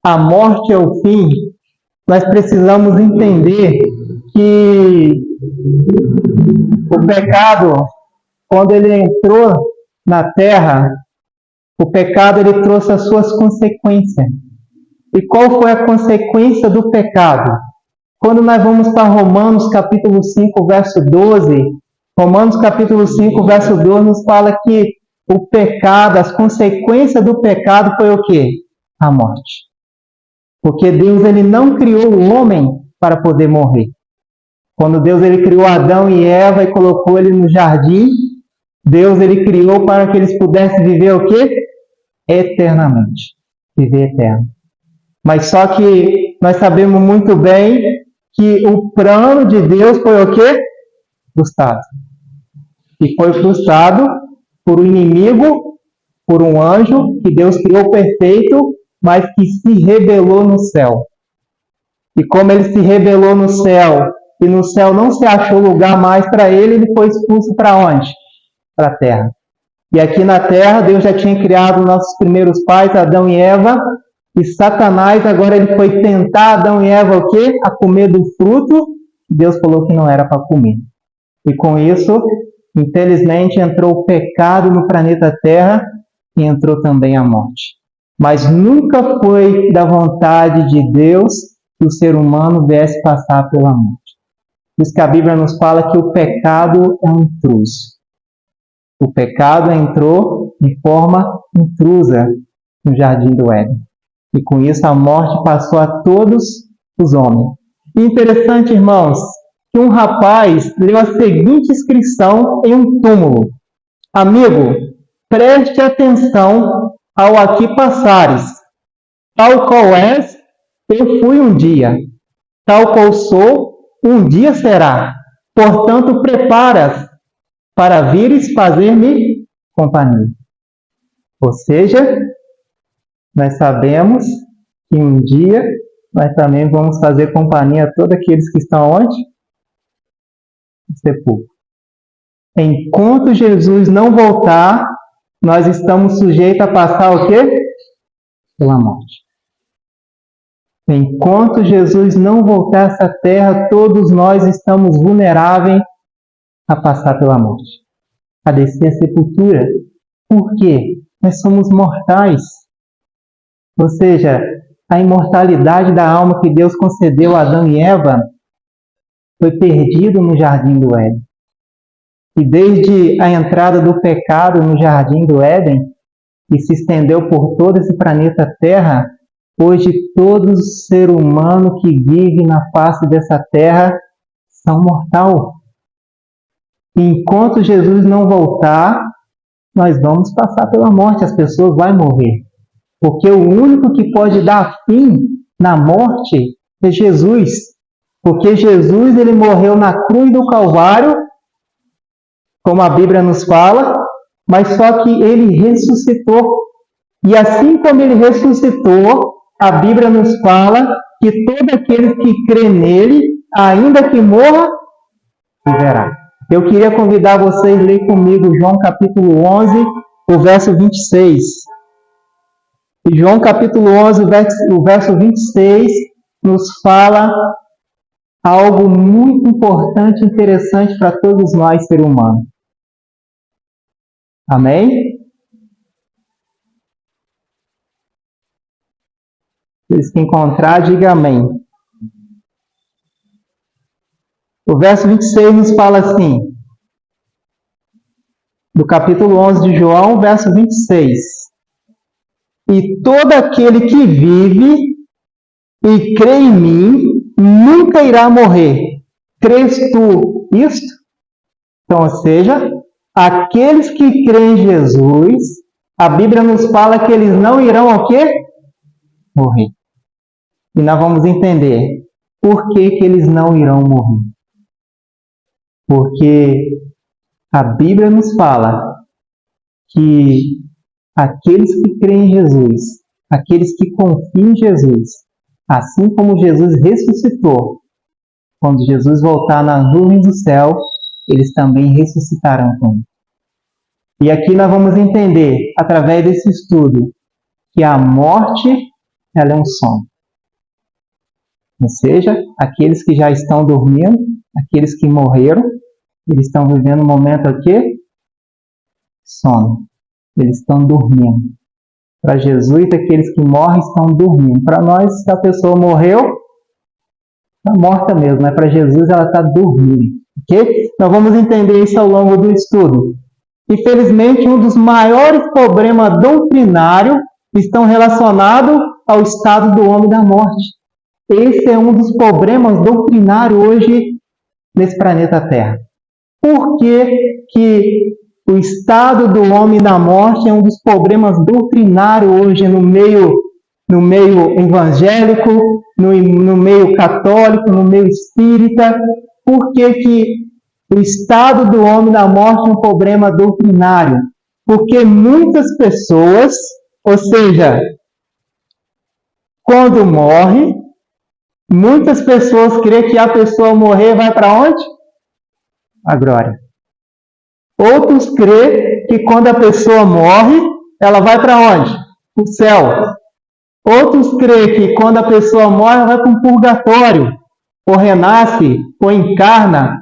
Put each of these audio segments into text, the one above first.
a morte é o fim, nós precisamos entender que o pecado, quando ele entrou na terra, o pecado ele trouxe as suas consequências. E qual foi a consequência do pecado? Quando nós vamos para Romanos capítulo 5, verso 12, Romanos capítulo 5, verso 12 nos fala que o pecado, as consequências do pecado foi o quê? A morte. Porque Deus ele não criou o homem para poder morrer. Quando Deus ele criou Adão e Eva e colocou ele no jardim, Deus ele criou para que eles pudessem viver o quê? Eternamente. Viver eterno. Mas só que nós sabemos muito bem que o plano de Deus foi o quê? Frustrado. E foi frustrado por um inimigo, por um anjo que Deus criou perfeito, mas que se rebelou no céu. E como ele se rebelou no céu, e no céu não se achou lugar mais para ele, ele foi expulso para onde? Para a terra. E aqui na terra, Deus já tinha criado nossos primeiros pais, Adão e Eva, e Satanás, agora ele foi tentar Adão e Eva o quê? A comer do fruto, Deus falou que não era para comer. E com isso, infelizmente, entrou o pecado no planeta Terra e entrou também a morte. Mas nunca foi da vontade de Deus que o ser humano viesse passar pela morte. Por isso que a Bíblia nos fala que o pecado é um intruso. O pecado entrou de forma intrusa no jardim do Éden. E com isso a morte passou a todos os homens. E interessante, irmãos, que um rapaz leu a seguinte inscrição em um túmulo: amigo, preste atenção ao aqui passares. Tal qual és, eu fui um dia. Tal qual sou, um dia será. Portanto, preparas para vires fazer-me companhia. Ou seja, nós sabemos que um dia nós também vamos fazer companhia a todos aqueles que estão onde? No sepulcro. Enquanto Jesus não voltar, nós estamos sujeitos a passar o quê? Pela morte. Enquanto Jesus não voltar a essa terra, todos nós estamos vulneráveis a passar pela morte, a descer a sepultura. Por quê? Nós somos mortais. Ou seja, a imortalidade da alma que Deus concedeu a Adão e Eva foi perdido no jardim do Éden. E desde a entrada do pecado no jardim do Éden, que se estendeu por todo esse planeta Terra, hoje todo ser humano que vive na face dessa terra são mortal. E enquanto Jesus não voltar, nós vamos passar pela morte, as pessoas vão morrer. Porque o único que pode dar fim na morte é Jesus. Porque Jesus ele morreu na cruz do Calvário, como a Bíblia nos fala, mas só que ele ressuscitou. E assim como ele ressuscitou, a Bíblia nos fala que todo aquele que crê nele, ainda que morra, viverá. Eu queria convidar vocês a ler comigo João capítulo 11, o verso 26. E João capítulo 11, o verso 26, nos fala algo muito importante e interessante para todos nós, seres humanos. Amém? Se encontrar, diga amém. O verso 26 nos fala assim, do capítulo 11 de João, verso 26. E todo aquele que vive e crê em mim, nunca irá morrer. Crês tu isto? Então, ou seja, aqueles que creem em Jesus, a Bíblia nos fala que eles não irão o quê? Morrer. E nós vamos entender por que eles não irão morrer. Porque a Bíblia nos fala que aqueles que creem em Jesus, aqueles que confiam em Jesus, assim como Jesus ressuscitou, quando Jesus voltar nas nuvens do céu, eles também ressuscitarão com ele. E aqui nós vamos entender, através desse estudo, que a morte ela é um sono. Ou seja, aqueles que já estão dormindo, aqueles que morreram, eles estão vivendo um momento aqui, sono. Eles estão dormindo. Para Jesus, aqueles que morrem estão dormindo. Para nós, se a pessoa morreu, está morta mesmo. Mas para Jesus, ela está dormindo. Ok? Nós vamos entender isso ao longo do estudo. Infelizmente, um dos maiores problemas doutrinários estão relacionados ao estado do homem da morte. Esse é um dos problemas doutrinários hoje nesse planeta Terra. Por que o estado do homem da morte é um dos problemas doutrinários hoje no meio evangélico, no meio católico, no meio espírita? Por que o estado do homem da morte é um problema doutrinário? Porque muitas pessoas, ou seja, quando morre, muitas pessoas creem que a pessoa morrer vai para onde? A glória. Outros creem que quando a pessoa morre, ela vai para onde? Para o céu. Outros creem que quando a pessoa morre, ela vai para um purgatório, ou renasce, ou encarna,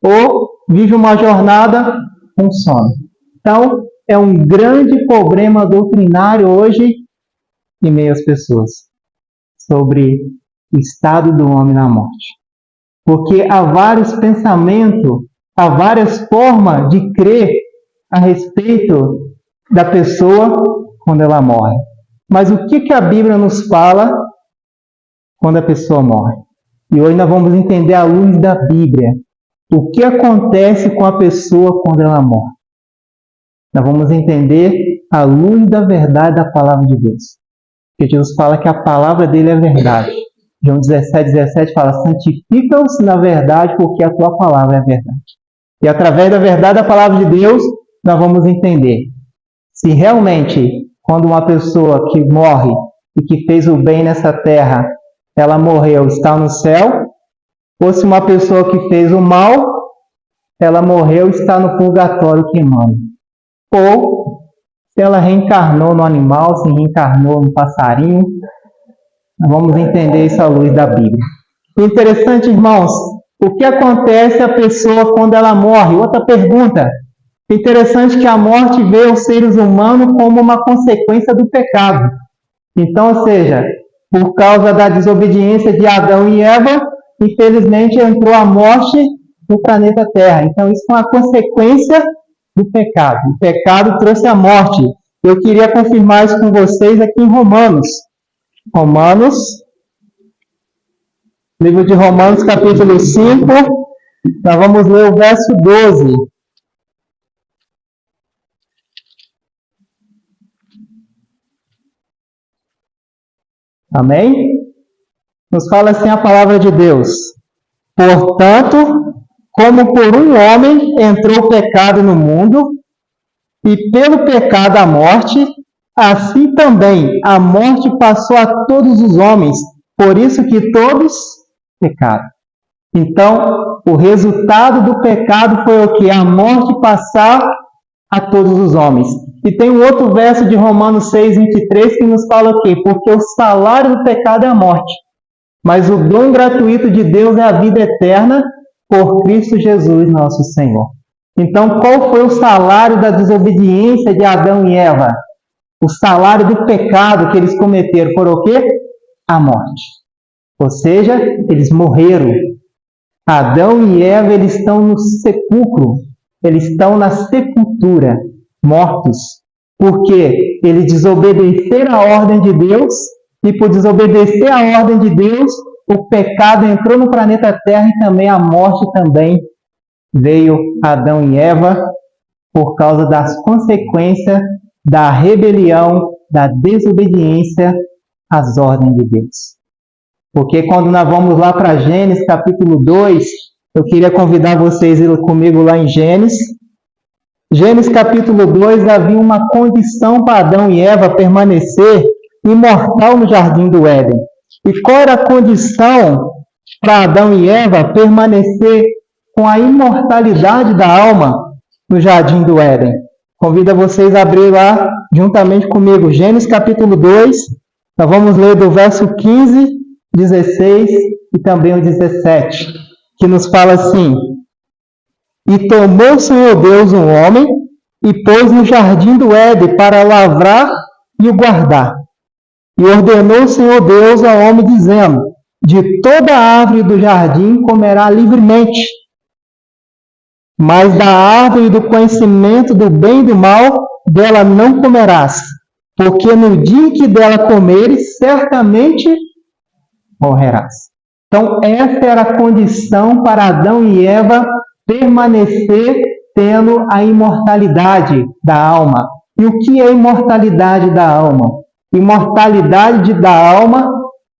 ou vive uma jornada com sono. Então, é um grande problema doutrinário hoje em meio às pessoas, sobre o estado do homem na morte. Porque há vários pensamentos, há várias formas de crer a respeito da pessoa quando ela morre. Mas o que a Bíblia nos fala quando a pessoa morre? E hoje nós vamos entender à luz da Bíblia o que acontece com a pessoa quando ela morre. Nós vamos entender à luz da verdade da palavra de Deus. Porque Jesus fala que a palavra dele é verdade. João 17 fala: santifica-os na verdade, porque a tua palavra é verdade. E através da verdade da palavra de Deus, nós vamos entender se realmente, quando uma pessoa que morre e que fez o bem nessa terra, ela morreu, está no céu, ou se uma pessoa que fez o mal, ela morreu e está no purgatório queimando. Ou se ela reencarnou no animal, se reencarnou no passarinho. Nós vamos entender isso à luz da Bíblia. Interessante, irmãos, o que acontece à pessoa quando ela morre? Outra pergunta. Interessante que a morte veio aos seres humanos como uma consequência do pecado. Então, ou seja, por causa da desobediência de Adão e Eva, infelizmente entrou a morte no planeta Terra. Então, isso foi uma consequência do pecado. O pecado trouxe a morte. Eu queria confirmar isso com vocês aqui em Romanos. Livro de Romanos, capítulo 5, nós vamos ler o verso 12. Amém? Nos fala assim a palavra de Deus: portanto, como por um homem entrou o pecado no mundo, e pelo pecado a morte, assim também a morte passou a todos os homens, por isso que todos pecaram. Então, o resultado do pecado foi o que? A morte passar a todos os homens. E tem um outro verso de Romanos 6:23 que nos fala o quê? Porque o salário do pecado é a morte, mas o dom gratuito de Deus é a vida eterna por Cristo Jesus, nosso Senhor. Então, qual foi o salário da desobediência de Adão e Eva? O salário do pecado que eles cometeram foi o quê? A morte. Ou seja, eles morreram. Adão e Eva, eles estão no sepulcro. Eles estão na sepultura, mortos. Porque eles desobedeceram a ordem de Deus. E por desobedecer a ordem de Deus, o pecado entrou no planeta Terra e também a morte também veio a Adão e Eva por causa das consequências da rebelião, da desobediência às ordens de Deus. Porque quando nós vamos lá para Gênesis capítulo 2, eu queria convidar vocês a ir comigo lá em Gênesis. Gênesis capítulo 2, havia uma condição para Adão e Eva permanecer imortal no jardim do Éden. E qual era a condição para Adão e Eva permanecer com a imortalidade da alma no jardim do Éden? Convido vocês a abrir lá juntamente comigo Gênesis capítulo 2, Nós vamos ler do verso 15, 16 e também o 17, que nos fala assim: E tomou o Senhor Deus um homem e pôs no jardim do Éden para lavrar e o guardar. E ordenou o Senhor Deus ao homem, dizendo: De toda árvore do jardim comerá livremente, mas da árvore do conhecimento do bem e do mal, dela não comerás, porque no dia em que dela comeres, certamente morrerás. Então, essa era a condição para Adão e Eva permanecer tendo a imortalidade da alma. E o que é imortalidade da alma? Imortalidade da alma,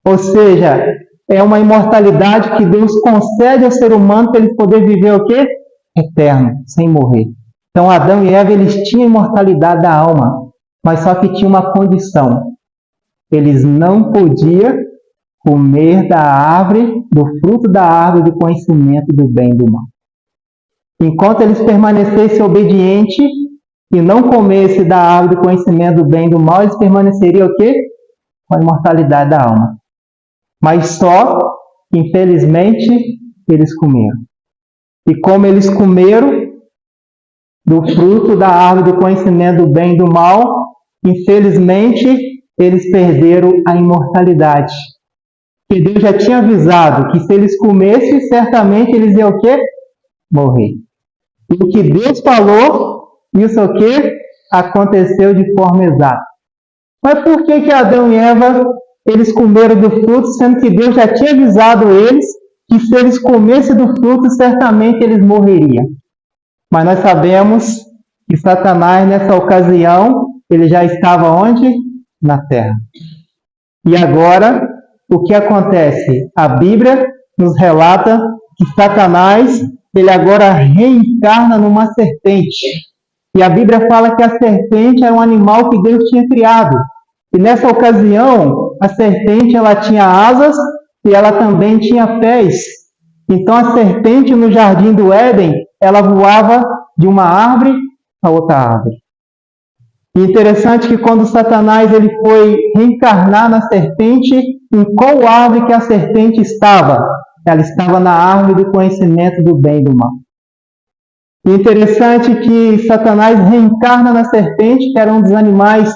ou seja, é uma imortalidade que Deus concede ao ser humano para ele poder viver o quê? Eterno, sem morrer. Então, Adão e Eva, eles tinham imortalidade da alma, mas só que tinha uma condição: eles não podiam comer da árvore, do fruto da árvore do conhecimento do bem e do mal. Enquanto eles permanecessem obedientes e não comessem da árvore do conhecimento do bem e do mal, eles permaneceriam o quê? Com a imortalidade da alma. Mas só, infelizmente, eles comeram. E como eles comeram do fruto da árvore do conhecimento do bem e do mal, infelizmente, eles perderam a imortalidade. Porque Deus já tinha avisado que se eles comessem, certamente eles iam o quê? Morrer. E o que Deus falou, isso o quê? Aconteceu de forma exata. Mas por que Adão e Eva, eles comeram do fruto, sendo que Deus já tinha avisado eles que se eles comessem do fruto, certamente eles morreriam? Mas nós sabemos que Satanás, nessa ocasião, ele já estava onde? Na terra. E agora, o que acontece? A Bíblia nos relata que Satanás, ele agora reencarna numa serpente. E a Bíblia fala que a serpente era um animal que Deus tinha criado. E nessa ocasião, a serpente, ela tinha asas e ela também tinha pés. Então a serpente no jardim do Éden, ela voava de uma árvore a outra árvore. E interessante que quando Satanás ele foi reencarnar na serpente, em qual árvore que a serpente estava? Ela estava na árvore do conhecimento do bem e do mal. E interessante que Satanás reencarna na serpente, que era um dos animais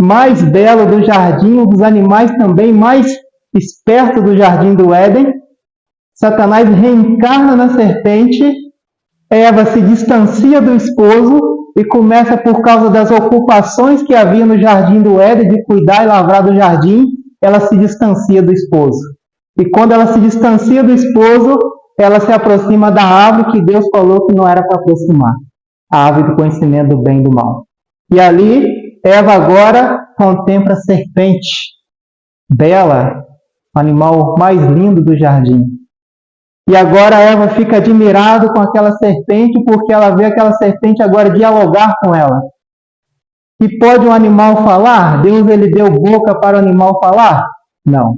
mais belos do jardim, um dos animais também mais espertos do jardim do Éden. Satanás reencarna na serpente, Eva se distancia do esposo e começa, por causa das ocupações que havia no jardim do Éden, de cuidar e lavrar do jardim, ela se distancia do esposo. E quando ela se distancia do esposo, ela se aproxima da árvore que Deus falou que não era para aproximar, a árvore do conhecimento do bem e do mal. E ali, Eva agora contempla a serpente, bela, o animal mais lindo do jardim. E agora Eva fica admirada com aquela serpente, porque ela vê aquela serpente agora dialogar com ela. E pode um animal falar? Deus ele deu boca para o animal falar? Não.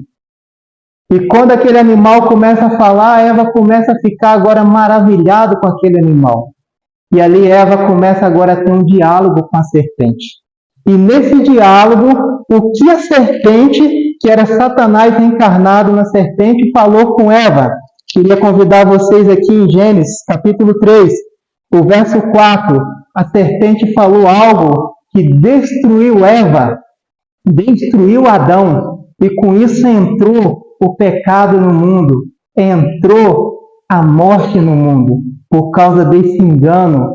E quando aquele animal começa a falar, Eva começa a ficar agora maravilhada com aquele animal. E ali Eva começa agora a ter um diálogo com a serpente. E nesse diálogo, o que a serpente, que era Satanás reencarnado na serpente, falou com Eva? Queria convidar vocês aqui em Gênesis, capítulo 3, o verso 4. A serpente falou algo que destruiu Eva, destruiu Adão, e com isso entrou o pecado no mundo, entrou a morte no mundo, por causa desse engano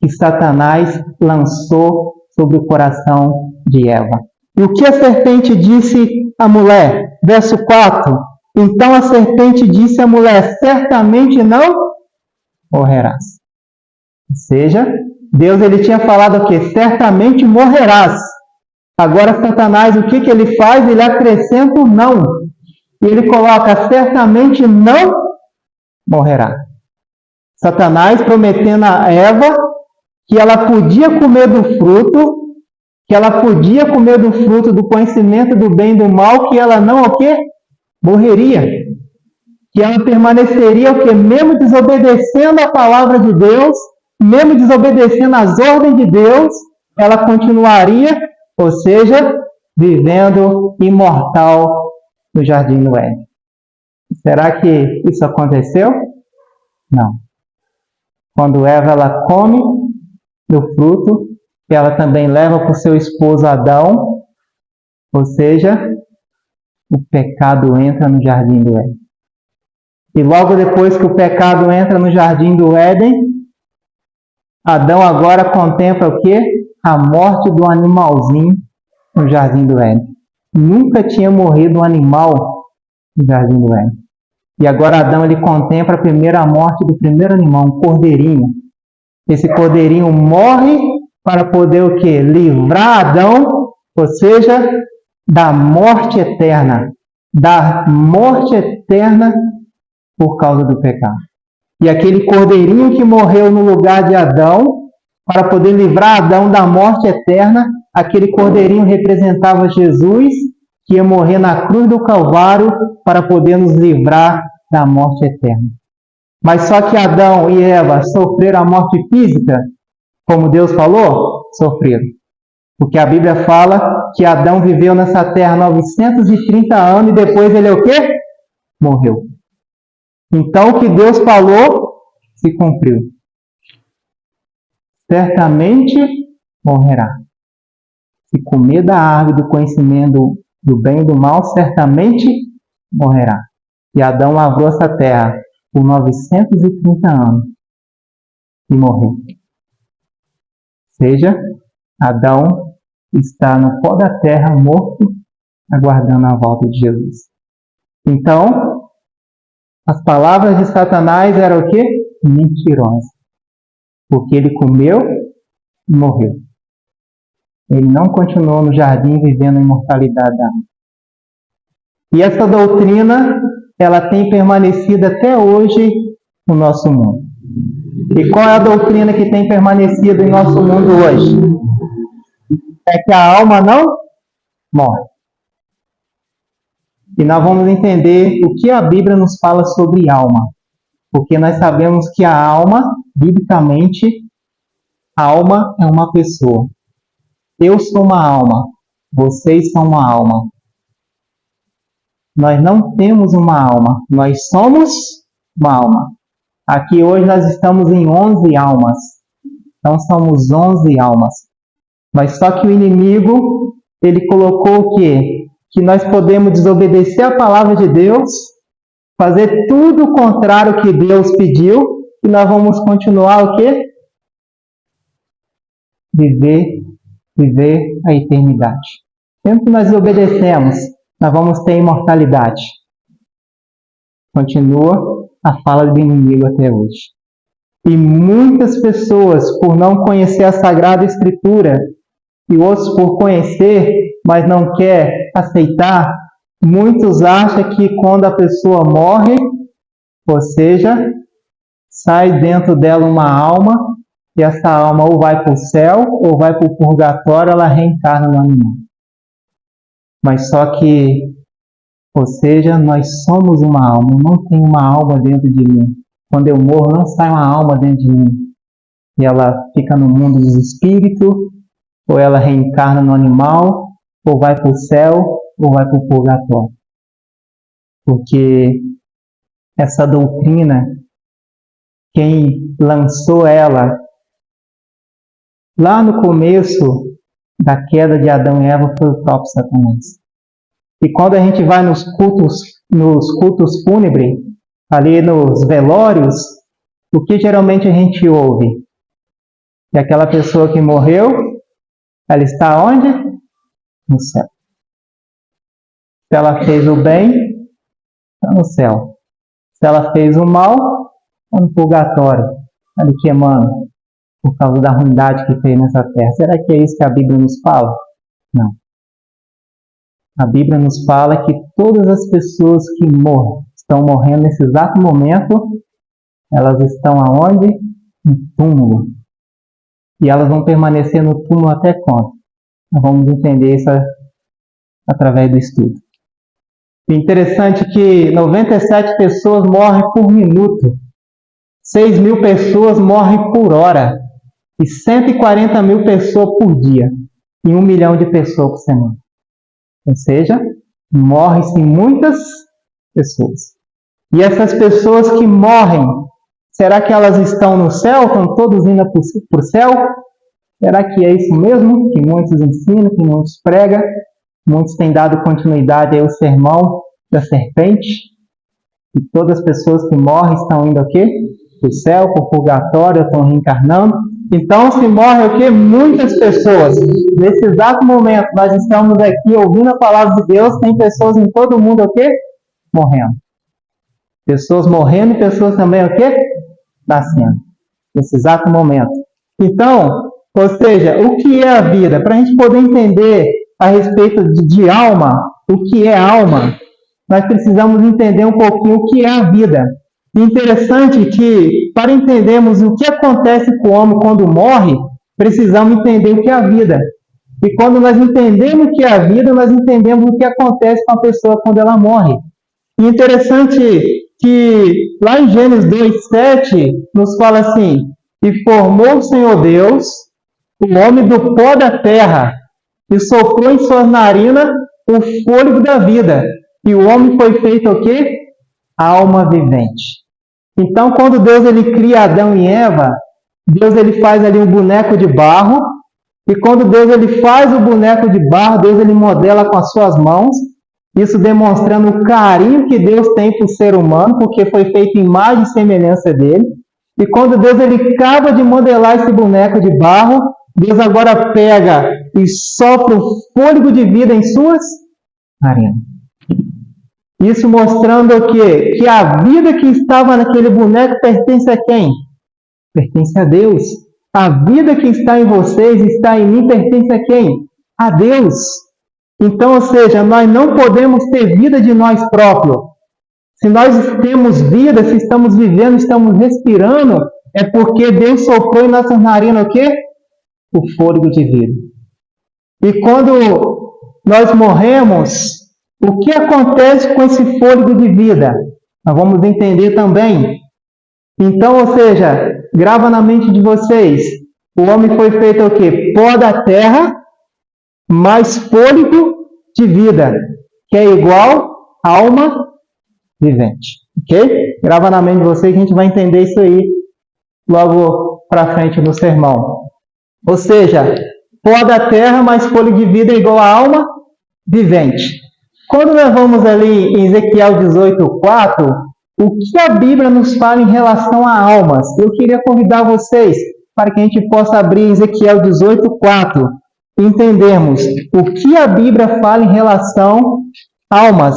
que Satanás lançou sobre o coração de Eva. E o que a serpente disse à mulher? Verso 4. Então a serpente disse à mulher: certamente não morrerás. Ou seja, Deus ele tinha falado o quê? Certamente morrerás. Agora Satanás, o que ele faz? Ele acrescenta o não. E ele coloca: certamente não morrerá. Satanás prometendo a Eva que ela podia comer do fruto, que ela podia comer do fruto do conhecimento do bem e do mal, que ela não o quê? Morreria. Que ela permaneceria o quê? Mesmo desobedecendo a palavra de Deus, mesmo desobedecendo as ordens de Deus, ela continuaria, ou seja, vivendo imortal no jardim do Éden. Será que isso aconteceu? Não. Quando Eva ela come do fruto, ela também leva para o seu esposo Adão, ou seja, o pecado entra no jardim do Éden. E logo depois que o pecado entra no jardim do Éden, Adão agora contempla o quê? A morte do animalzinho no jardim do Éden. Nunca tinha morrido um animal no jardim do Éden. E agora Adão ele contempla a primeira morte do primeiro animal, um cordeirinho. Esse cordeirinho morre para poder o quê? Livrar Adão, ou seja, da morte eterna. Da morte eterna por causa do pecado. E aquele cordeirinho que morreu no lugar de Adão, para poder livrar Adão da morte eterna, aquele cordeirinho representava Jesus, que ia morrer na cruz do Calvário para poder nos livrar da morte eterna. Mas só que Adão e Eva sofreram a morte física, como Deus falou? Sofreram. Porque a Bíblia fala que Adão viveu nessa terra 930 anos e depois ele é o quê? Morreu. Então o que Deus falou se cumpriu. Certamente morrerá. Se comer da árvore do conhecimento do bem e do mal, certamente morrerá. E Adão lavrou essa terra por 930 anos e morreu. Ou seja, Adão está no pó da terra morto, aguardando a volta de Jesus. Então, as palavras de Satanás eram o quê? Mentirosas. Porque ele comeu e morreu. Ele não continuou no jardim vivendo a imortalidade da alma. E essa doutrina, ela tem permanecido até hoje no nosso mundo. E qual é a doutrina que tem permanecido em nosso mundo hoje? É que a alma não morre. E nós vamos entender o que a Bíblia nos fala sobre alma. Porque nós sabemos que a alma, biblicamente, a alma é uma pessoa. Eu sou uma alma, vocês são uma alma. Nós não temos uma alma, nós somos uma alma. Aqui hoje nós estamos em 11 almas. Então somos 11 almas. Mas só que o inimigo, ele colocou o quê? Que nós podemos desobedecer a palavra de Deus, fazer tudo o contrário que Deus pediu, e nós vamos continuar o quê? Viver a eternidade. Sempre que nós obedecemos, nós vamos ter imortalidade. Continua a fala do inimigo até hoje. E muitas pessoas, por não conhecer a Sagrada Escritura, e outros por conhecer, mas não quer aceitar, muitos acham que quando a pessoa morre, ou seja, sai dentro dela uma alma, e essa alma ou vai para o céu, ou vai para o purgatório, ela reencarna no animal. Mas só que, ou seja, nós somos uma alma, não tem uma alma dentro de mim. Quando eu morro, não sai uma alma dentro de mim. E ela fica no mundo dos espíritos, ou ela reencarna no animal, ou vai para o céu, ou vai para o purgatório. Porque essa doutrina, quem lançou ela lá no começo da queda de Adão e Eva foi o próprio Satanás. E quando a gente vai nos cultos fúnebres, ali nos velórios, o que geralmente a gente ouve? Que aquela pessoa que morreu, ela está onde? No céu. Se ela fez o bem, está no céu. Se ela fez o mal, está no purgatório, ali queimando, por causa da ruindade que fez nessa terra. Será que é isso que a Bíblia nos fala? Não. A Bíblia nos fala que todas as pessoas que estão morrendo nesse exato momento, elas estão aonde? No túmulo. E elas vão permanecer no túmulo até quando? Nós vamos entender isso através do estudo. É interessante que 97 pessoas morrem por minuto, 6.000 pessoas morrem por hora e 140.000 pessoas por dia e 1 milhão de pessoas por semana. Ou seja, morrem-se muitas pessoas. E essas pessoas que morrem, será que elas estão no céu? Estão todos indo para o céu? Será que é isso mesmo que muitos ensinam, que muitos pregam? Muitos têm dado continuidade ao sermão da serpente? E todas as pessoas que morrem estão indo o quê? Para o céu, para o purgatório, estão reencarnando. Então, se morre o quê? Muitas pessoas. Nesse exato momento, nós estamos aqui ouvindo a palavra de Deus, tem pessoas em todo o mundo o quê? Morrendo. Pessoas morrendo e pessoas também o quê? Nascendo. Nesse exato momento. Então, ou seja, o que é a vida? Para a gente poder entender a respeito de alma, o que é alma, nós precisamos entender um pouquinho o que é a vida. Interessante que, para entendermos o que acontece com o homem quando morre, precisamos entender o que é a vida. E quando nós entendemos o que é a vida, nós entendemos o que acontece com a pessoa quando ela morre. E interessante que lá em Gênesis 2:7 nos fala assim: e formou o Senhor Deus o homem do pó da terra e soprou em suas narinas o fôlego da vida. E o homem foi feito o quê? Alma vivente. Então, quando Deus ele cria Adão e Eva, Deus ele faz ali um boneco de barro. E quando Deus ele faz o boneco de barro, Deus ele modela com as suas mãos. Isso demonstrando o carinho que Deus tem por ser humano, porque foi feito em imagem e semelhança dele. E quando Deus ele acaba de modelar esse boneco de barro, Deus agora pega e sopra o fôlego de vida em suas narinas. Isso mostrando o quê? Que a vida que estava naquele boneco pertence a quem? Pertence a Deus. A vida que está em vocês, está em mim, pertence a quem? A Deus. Então, ou seja, nós não podemos ter vida de nós próprios. Se nós temos vida, se estamos vivendo, estamos respirando, é porque Deus soprou em nossas narinas o quê? O fôlego de vida. E quando nós morremos, o que acontece com esse fôlego de vida? Nós vamos entender também. Então, ou seja, grava na mente de vocês, o homem foi feito o quê? Pó da terra, mais fôlego de vida, que é igual alma vivente. Ok? Grava na mente de vocês que a gente vai entender isso aí logo para frente no sermão. Ou seja, pó da terra mais fôlego de vida é igual a alma vivente. Quando nós vamos ali em Ezequiel 18:4, o que a Bíblia nos fala em relação a almas? Eu queria convidar vocês para que a gente possa abrir Ezequiel 18:4 e entendermos o que a Bíblia fala em relação a almas.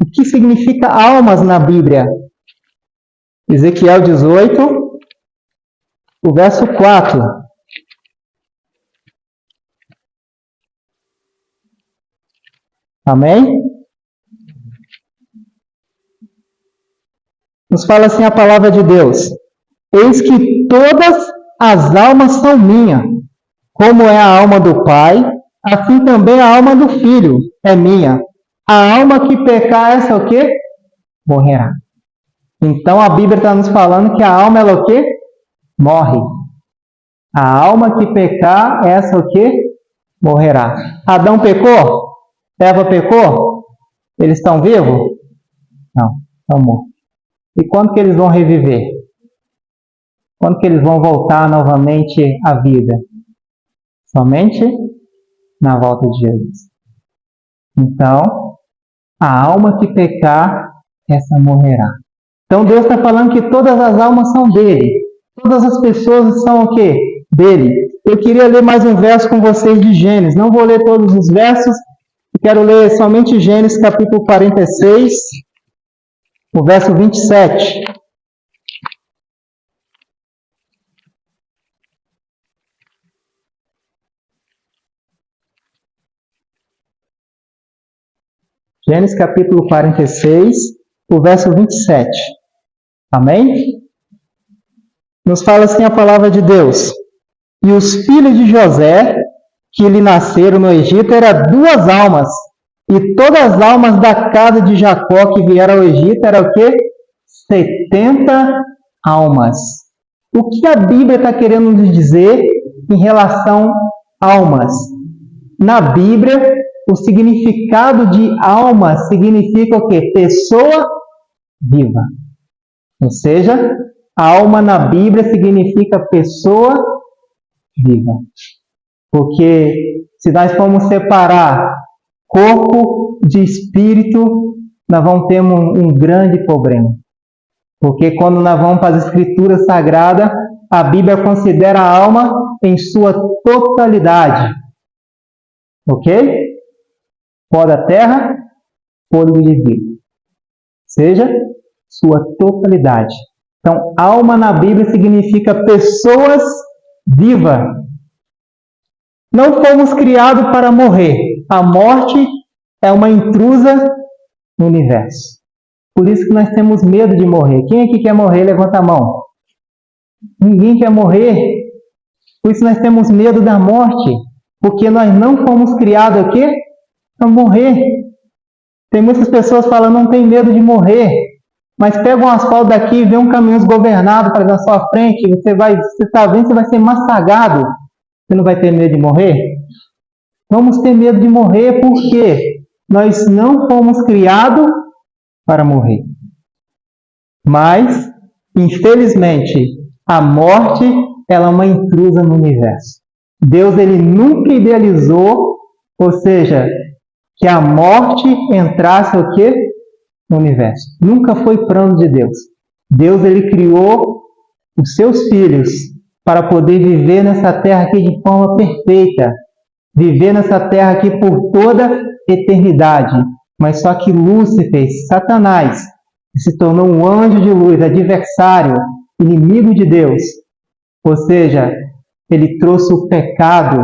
O que significa almas na Bíblia? Ezequiel 18, o verso 4. Amém? Nos fala assim a palavra de Deus: eis que todas as almas são minhas, como é a alma do Pai, assim também a alma do Filho é minha. A alma que pecar, essa o quê? Morrerá. Então a Bíblia está nos falando que a alma, ela o quê? Morre. A alma que pecar, essa o quê? Morrerá. Adão pecou? Eva pecou? Eles estão vivos? Não, estão mortos. E quando que eles vão reviver? Quando que eles vão voltar novamente à vida? Somente na volta de Jesus. Então, a alma que pecar, essa morrerá. Então Deus está falando que todas as almas são dele. Todas as pessoas são o quê? Dele. Eu queria ler mais um verso com vocês de Gênesis. Não vou ler todos os versos. Eu quero ler somente Gênesis capítulo 46. O verso 27. Gênesis capítulo 46, o verso 27. Amém? Nos fala assim a palavra de Deus: e os filhos de José, que lhe nasceram no Egito, eram 2 almas, e todas as almas da casa de Jacó que vieram ao Egito eram o quê? 70 almas. O que a Bíblia está querendo nos dizer em relação a almas? Na Bíblia, o significado de alma significa o quê? Pessoa viva. Ou seja, alma na Bíblia significa pessoa viva. Porque se nós formos separar corpo de espírito, nós vamos ter um grande problema. Porque quando nós vamos para as Escrituras Sagradas, a Bíblia considera a alma em sua totalidade. Ok? Pó da terra, fôlego de vida. Ou seja, sua totalidade. Então, alma na Bíblia significa pessoas vivas. Não fomos criados para morrer. A morte é uma intrusa no universo. Por isso que nós temos medo de morrer. Quem aqui quer morrer? Levanta a mão. Ninguém quer morrer. Por isso nós temos medo da morte. Porque nós não fomos criados aqui para morrer. Tem muitas pessoas falando não tem medo de morrer. Mas pega um asfalto daqui e vê um caminhão desgovernado para na sua frente. Você está vendo, você vai ser massacrado. Você não vai ter medo de morrer? Vamos ter medo de morrer porque nós não fomos criados para morrer. Mas, infelizmente, a morte ela é uma intrusa no universo. Deus ele nunca idealizou, ou seja, que a morte entrasse o quê? No universo. Nunca foi plano de Deus. Deus ele criou os seus filhos para poder viver nessa terra aqui de forma perfeita. Viver nessa terra aqui por toda eternidade. Mas só que Lúcifer, Satanás, se tornou um anjo de luz, adversário, inimigo de Deus. Ou seja, ele trouxe o pecado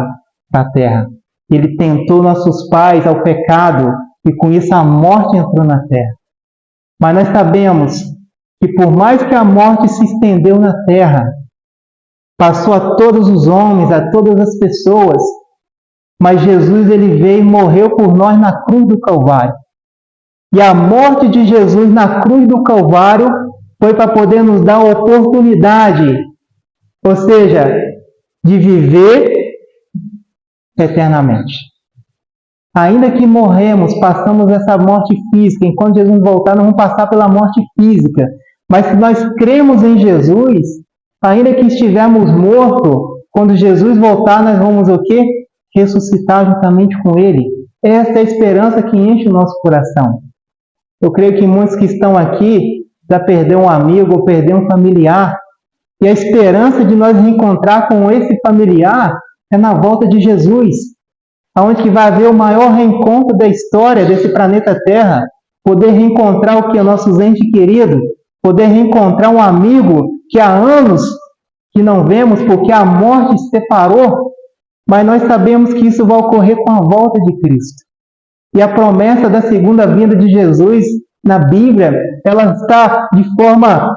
para a terra. Ele tentou nossos pais ao pecado e com isso a morte entrou na terra. Mas nós sabemos que por mais que a morte se estendeu na terra, passou a todos os homens, a todas as pessoas, mas Jesus ele veio e morreu por nós na cruz do Calvário. E a morte de Jesus na cruz do Calvário foi para poder nos dar a oportunidade, ou seja, de viver eternamente. Ainda que morremos, passamos essa morte física, enquanto Jesus voltar, nós vamos passar pela morte física. Mas se nós cremos em Jesus, ainda que estivermos mortos, quando Jesus voltar, nós vamos o quê? Ressuscitar juntamente com Ele. Essa é a esperança que enche o nosso coração. Eu creio que muitos que estão aqui já perderam um amigo ou perderam um familiar. E a esperança de nós reencontrar com esse familiar é na volta de Jesus. Onde que vai haver o maior reencontro da história desse planeta Terra. Poder reencontrar o que é nossos entes queridos. Poder reencontrar um amigo que há anos que não vemos porque a morte separou. Mas nós sabemos que isso vai ocorrer com a volta de Cristo. E a promessa da segunda vinda de Jesus na Bíblia, ela está de forma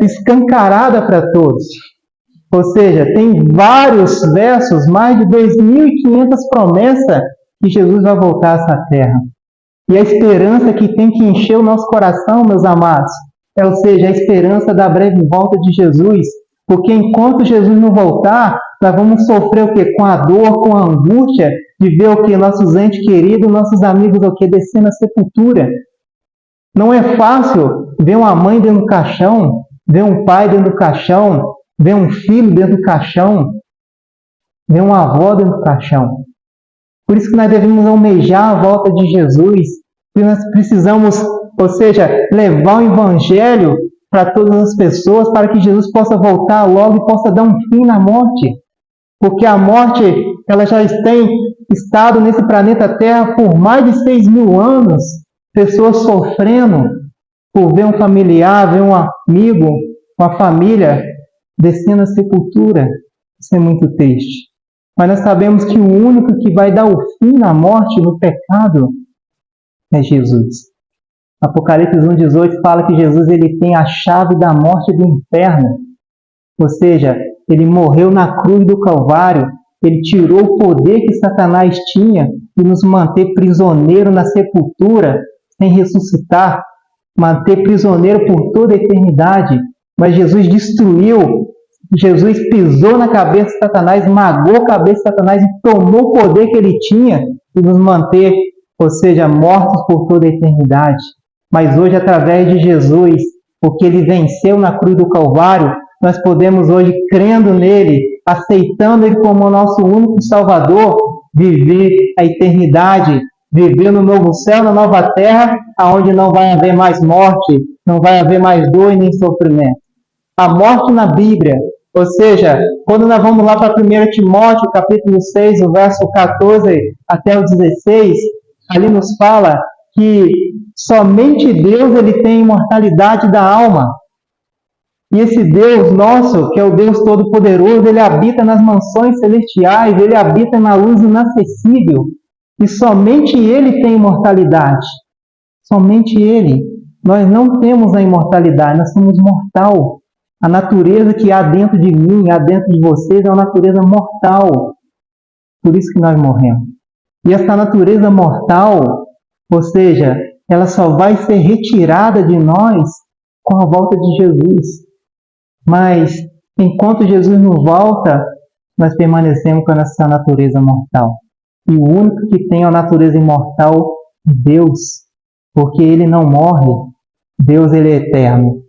escancarada para todos. Ou seja, tem vários versos, mais de 2.500 promessas que Jesus vai voltar a essa terra. E a esperança que tem que encher o nosso coração, meus amados, ou seja, a esperança da breve volta de Jesus. Porque enquanto Jesus não voltar, nós vamos sofrer o quê? Com a dor, com a angústia de ver o quê? Nossos entes queridos, nossos amigos o quê? Descendo a sepultura. Não é fácil ver uma mãe dentro do caixão, ver um pai dentro do caixão, ver um filho dentro do caixão, ver uma avó dentro do caixão. Por isso que nós devemos almejar a volta de Jesus, que nós precisamos, ou seja, levar o Evangelho para todas as pessoas, para que Jesus possa voltar logo e possa dar um fim na morte. Porque a morte, ela já tem estado nesse planeta Terra por mais de 6.000 anos, pessoas sofrendo por ver um familiar, ver um amigo, uma família descendo a sepultura. Isso é muito triste. Mas nós sabemos que o único que vai dar o fim na morte, no pecado, é Jesus. Apocalipse 1,18 fala que Jesus ele tem a chave da morte e do inferno. Ou seja, ele morreu na cruz do Calvário. Ele tirou o poder que Satanás tinha de nos manter prisioneiro na sepultura, sem ressuscitar, manter prisioneiro por toda a eternidade. Mas Jesus destruiu, Jesus pisou na cabeça de Satanás, esmagou a cabeça de Satanás e tomou o poder que ele tinha e nos manter, ou seja, mortos por toda a eternidade. Mas hoje, através de Jesus, porque Ele venceu na cruz do Calvário, nós podemos hoje, crendo nele, aceitando Ele como o nosso único Salvador, viver a eternidade, viver no novo céu, na nova terra, onde não vai haver mais morte, não vai haver mais dor e nem sofrimento. A morte na Bíblia, ou seja, quando nós vamos lá para 1 Timóteo, capítulo 6, o verso 14 até o 16, ali nos fala que somente Deus ele tem imortalidade da alma. E esse Deus nosso, que é o Deus Todo-Poderoso, ele habita nas mansões celestiais, ele habita na luz inacessível. E somente Ele tem imortalidade. Somente Ele. Nós não temos a imortalidade, nós somos mortal. A natureza que há dentro de mim, há dentro de vocês, é uma natureza mortal. Por isso que nós morremos. E essa natureza mortal, ou seja, ela só vai ser retirada de nós com a volta de Jesus. Mas, enquanto Jesus não volta, nós permanecemos com essa natureza mortal. E o único que tem a natureza imortal é Deus, porque Ele não morre. Deus, Ele é eterno.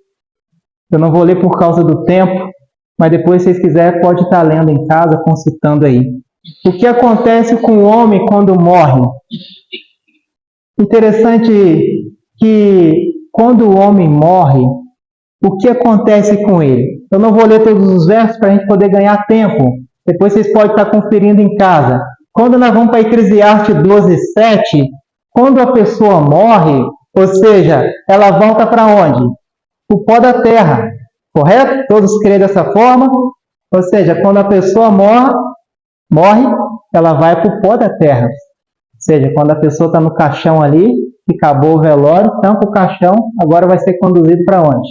Eu não vou ler por causa do tempo, mas depois, se vocês quiserem, pode estar lendo em casa, consultando aí. O que acontece com o homem quando morre? Interessante que quando o homem morre, o que acontece com ele? Eu não vou ler todos os versos para a gente poder ganhar tempo. Depois vocês podem estar conferindo em casa. Quando nós vamos para Eclesiastes 12:7, quando a pessoa morre, ou seja, ela volta para onde? O pó da terra, correto? Todos creem dessa forma? Ou seja, quando a pessoa morre, ela vai para o pó da terra. Ou seja, quando a pessoa está no caixão ali, que acabou o velório, tampa o caixão, agora vai ser conduzido para onde?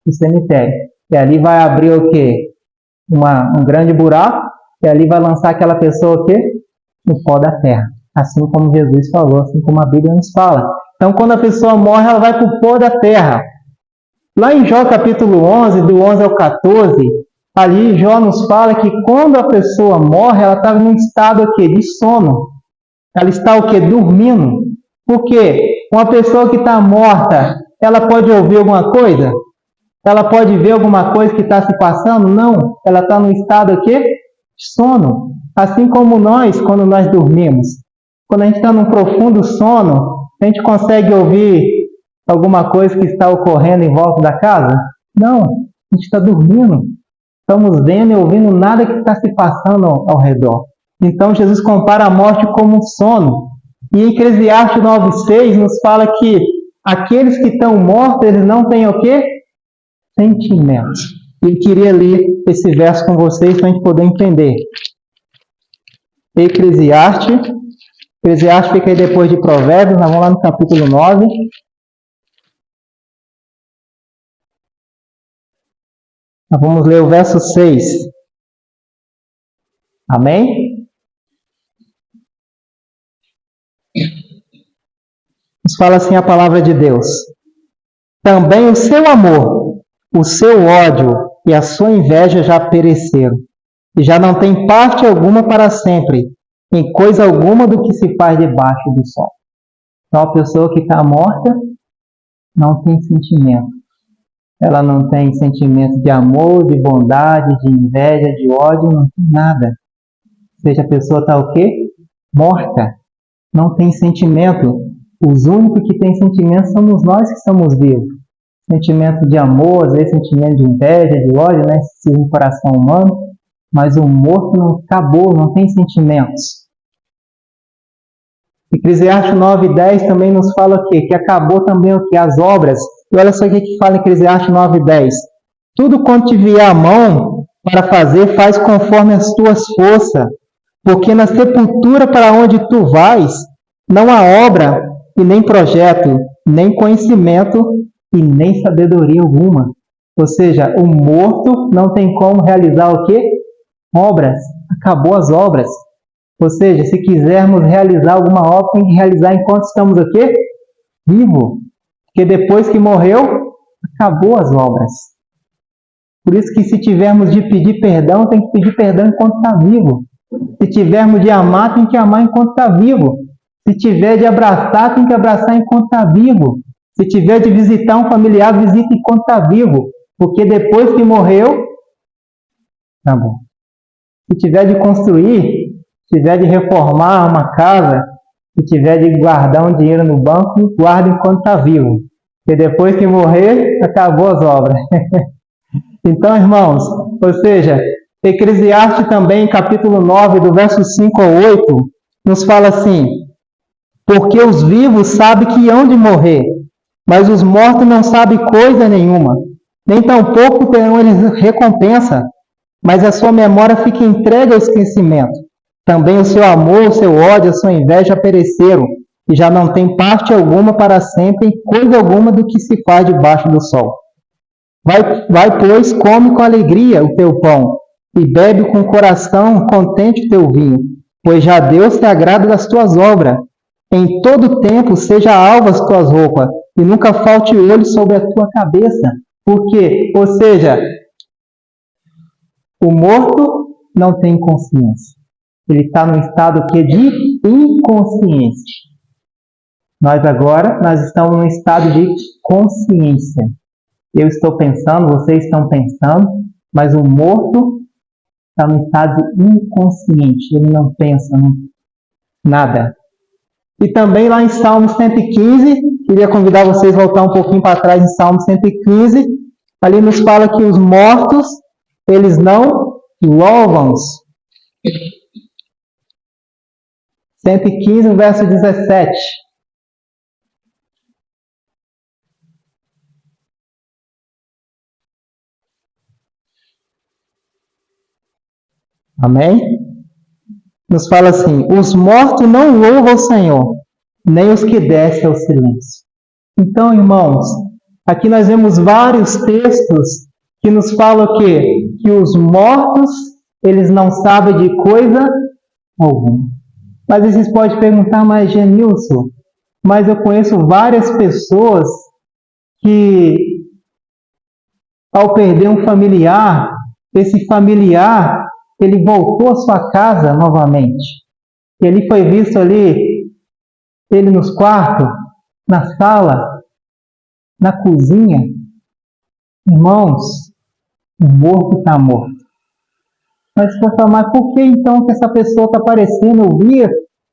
O cemitério. E ali vai abrir o quê? Um grande buraco, e ali vai lançar aquela pessoa o quê? No pó da terra. Assim como Jesus falou, assim como a Bíblia nos fala. Então, quando a pessoa morre, ela vai para o pó da terra. Lá em Jó capítulo 11, do 11 ao 14, ali Jó nos fala que quando a pessoa morre, ela está num estado o quê? De sono. Ela está o quê? Dormindo. Por quê? Uma pessoa que está morta, ela pode ouvir alguma coisa? Ela pode ver alguma coisa que está se passando? Não. Ela está num estado o quê? De sono. Assim como nós, quando nós dormimos. Quando a gente está num profundo sono, a gente consegue ouvir alguma coisa que está ocorrendo em volta da casa? Não. A gente está dormindo. Estamos vendo e ouvindo nada que está se passando ao redor. Então, Jesus compara a morte como um sono. E em Eclesiastes 9:6 nos fala que aqueles que estão mortos, eles não têm o quê? Sentimentos. Eu queria ler esse verso com vocês para a gente poder entender. Eclesiastes fica aí depois de Provérbios, nós vamos lá no capítulo 9. Nós vamos ler o verso 6. Amém? Nos fala assim a palavra de Deus. Também o seu amor, o seu ódio e a sua inveja já pereceram, e já não tem parte alguma para sempre, em coisa alguma do que se faz debaixo do sol. Então, a pessoa que está morta não tem sentimento. Ela não tem sentimento de amor, de bondade, de inveja, de ódio, não tem nada. Ou seja, a pessoa está o quê? Morta. Não tem sentimento. Os únicos que têm sentimento somos nós que estamos vivos. Sentimento de amor, às vezes sentimento de inveja, de ódio, né? Esse no coração humano. Mas o morto não acabou, não tem sentimentos. Eclesiastes 9:10 também nos fala o quê? Que acabou também o quê? As obras. E olha só o que fala em Eclesiastes 9:10. Tudo quanto te vier à mão para fazer, faz conforme as tuas forças. Porque na sepultura para onde tu vais, não há obra e nem projeto, nem conhecimento e nem sabedoria alguma. Ou seja, o morto não tem como realizar o quê? Obras. Acabou as obras. Ou seja, se quisermos realizar alguma obra, tem que realizar enquanto estamos aqui vivos. Porque depois que morreu, acabou as obras. Por isso que se tivermos de pedir perdão, tem que pedir perdão enquanto está vivo. Se tivermos de amar, tem que amar enquanto está vivo. Se tiver de abraçar, tem que abraçar enquanto está vivo. Se tiver de visitar um familiar, visita enquanto está vivo. Porque depois que morreu, tá bom. Se tiver de construir, se tiver de reformar uma casa, se tiver de guardar um dinheiro no banco, guarda enquanto está vivo. Porque depois que morrer, acabou as obras. Então, irmãos, ou seja, Eclesiastes também, capítulo 9, do verso 5 ao 8, nos fala assim: porque os vivos sabem que hão de morrer, mas os mortos não sabem coisa nenhuma, nem tampouco terão eles recompensa, mas a sua memória fica entregue ao esquecimento. Também o seu amor, o seu ódio, a sua inveja pereceram, e já não tem parte alguma para sempre em coisa alguma do que se faz debaixo do sol. Vai, pois, come com alegria o teu pão, e bebe com o coração contente o teu vinho, pois já Deus se agrada das tuas obras. Em todo tempo seja alva as tuas roupas, e nunca falte olho sobre a tua cabeça. Por quê? Ou seja, o morto não tem consciência. Ele está no estado de inconsciência. Nós estamos no estado de consciência. Eu estou pensando, vocês estão pensando, mas o morto está no estado inconsciente. Ele não pensa nada. E também lá em Salmo 115, queria convidar vocês a voltar um pouquinho para trás em Salmo 115, ali nos fala que os mortos, eles não louvam-se. 115, verso 17. Amém? Nos fala assim: os mortos não louvam o Senhor, nem os que descem ao silêncio. Então, irmãos, aqui nós vemos vários textos que nos falam que os mortos, eles não sabem de coisa alguma. Mas vocês podem perguntar, mas Genilson, mas eu conheço várias pessoas que, ao perder um familiar, esse familiar, ele voltou à sua casa novamente. Ele foi visto ali, ele nos quartos, na sala, na cozinha. Irmãos, o morto está morto. Mas você vai falar, mas por que então que essa pessoa está aparecendo? Eu vi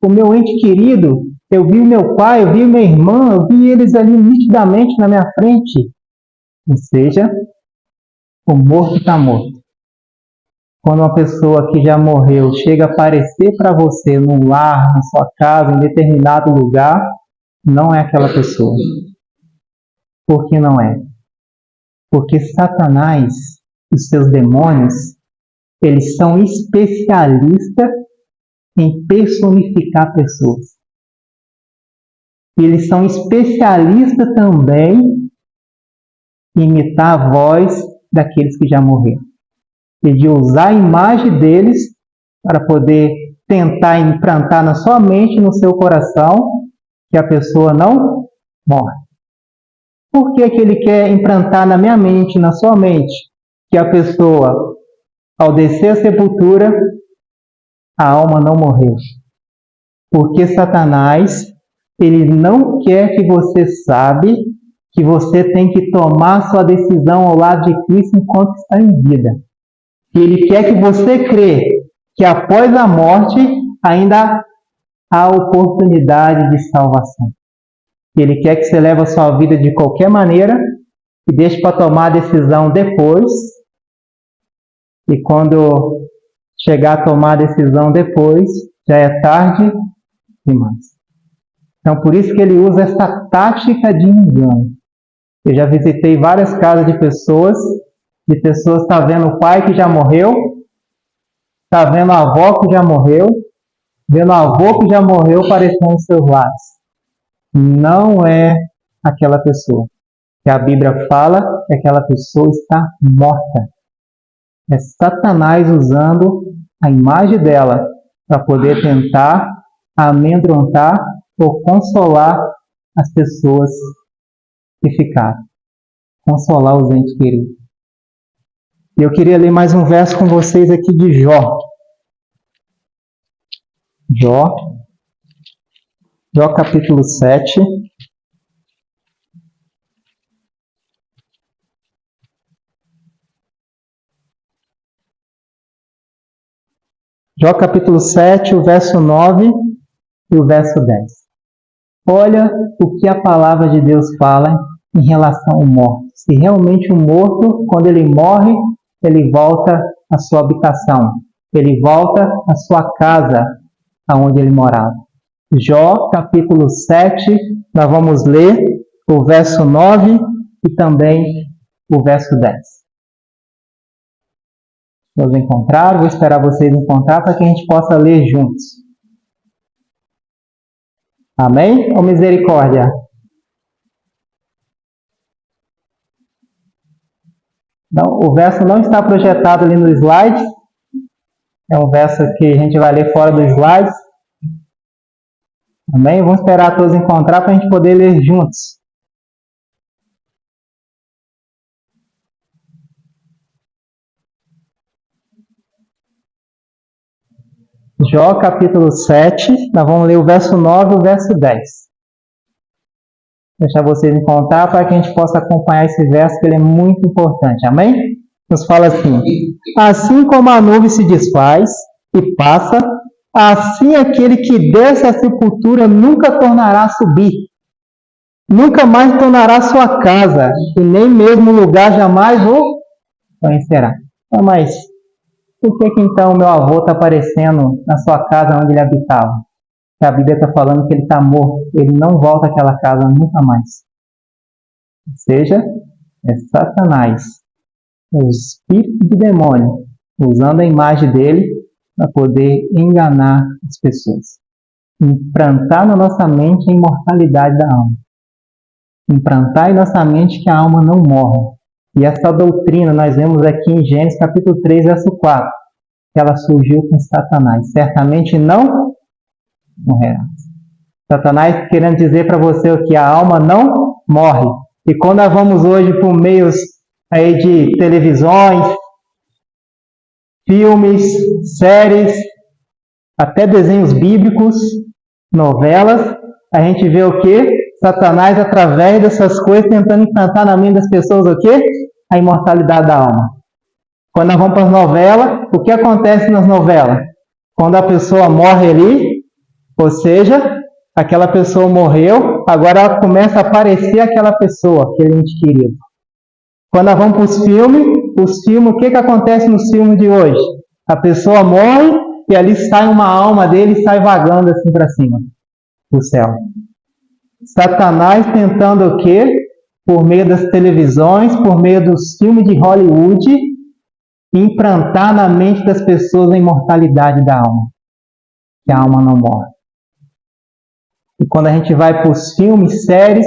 o meu ente querido, eu vi o meu pai, eu vi minha irmã, eu vi eles ali nitidamente na minha frente. Ou seja, o morto está morto. Quando uma pessoa que já morreu chega a aparecer para você no lar, na sua casa, em determinado lugar, não é aquela pessoa. Por que não é? Porque Satanás e os seus demônios, eles são especialistas em personificar pessoas. E eles são especialistas também em imitar a voz daqueles que já morreram. E de usar a imagem deles para poder tentar implantar na sua mente e no seu coração que a pessoa não morre. Por que ele quer implantar na minha mente, na sua mente, que a pessoa, ao descer a sepultura, a alma não morreu? Porque Satanás, ele não quer que você saiba que você tem que tomar sua decisão ao lado de Cristo enquanto está em vida. Ele quer que você crê que após a morte ainda há oportunidade de salvação. Ele quer que você leve a sua vida de qualquer maneira e deixe para tomar a decisão depois. E quando chegar a tomar a decisão depois, já é tarde demais. Então, por isso que ele usa essa tática de engano. Eu já visitei várias casas de pessoas está vendo o pai que já morreu, está vendo a avó que já morreu, vendo o avô que já morreu aparecendo nos seus lados. Não é aquela pessoa. Que a Bíblia fala que aquela pessoa está morta. É Satanás usando a imagem dela para poder tentar amedrontar ou consolar as pessoas que ficaram. Consolar os entes queridos. E eu queria ler mais um verso com vocês aqui de Jó. Jó. Jó capítulo 7. Jó capítulo 7, o verso 9 e o verso 10. Olha o que a palavra de Deus fala em relação ao morto. Se realmente o morto, quando ele morre, ele volta à sua habitação. Ele volta à sua casa, aonde ele morava. Jó capítulo 7, nós vamos ler o verso 9 e também o verso 10. Vamos encontrar, vou esperar vocês encontrar para que a gente possa ler juntos. Amém? Ou misericórdia? Não, o verso não está projetado ali no slide. É um verso que a gente vai ler fora do slide. Amém? Vamos esperar todos encontrar para a gente poder ler juntos. Jó capítulo 7, nós vamos ler o verso 9 e o verso 10. Vou deixar vocês encontrar para que a gente possa acompanhar esse verso, que ele é muito importante. Amém? Nos fala assim: assim como a nuvem se desfaz e passa, assim aquele que desce à sepultura nunca tornará a subir, nunca mais tornará a sua casa, e nem mesmo o lugar jamais o conhecerá. Mas por que então meu avô está aparecendo na sua casa onde ele habitava? A Bíblia está falando que ele está morto, ele não volta àquela casa nunca mais. Ou seja, é Satanás, o espírito de demônio, usando a imagem dele para poder enganar as pessoas. Implantar na nossa mente a imortalidade da alma. Implantar em nossa mente que a alma não morre. E essa doutrina nós vemos aqui em Gênesis capítulo 3, verso 4. Que ela surgiu com Satanás. Certamente não morrerá. Satanás querendo dizer para você que a alma não morre. E quando nós vamos hoje por meios aí de televisões, filmes, séries, até desenhos bíblicos, novelas, a gente vê o quê? Satanás, através dessas coisas, tentando implantar na mente das pessoas o quê? A imortalidade da alma. Quando nós vamos para as novelas, o que acontece nas novelas? Quando a pessoa morre ali, ou seja, aquela pessoa morreu, agora ela começa a aparecer aquela pessoa, aquele ente querido. Quando nós vamos para os filmes, o que acontece nos filmes de hoje? A pessoa morre e ali sai uma alma dele e sai vagando assim para cima, do céu. Satanás tentando o quê? Por meio das televisões, por meio dos filmes de Hollywood, implantar na mente das pessoas a imortalidade da alma. Que a alma não morre. E quando a gente vai para os filmes, séries,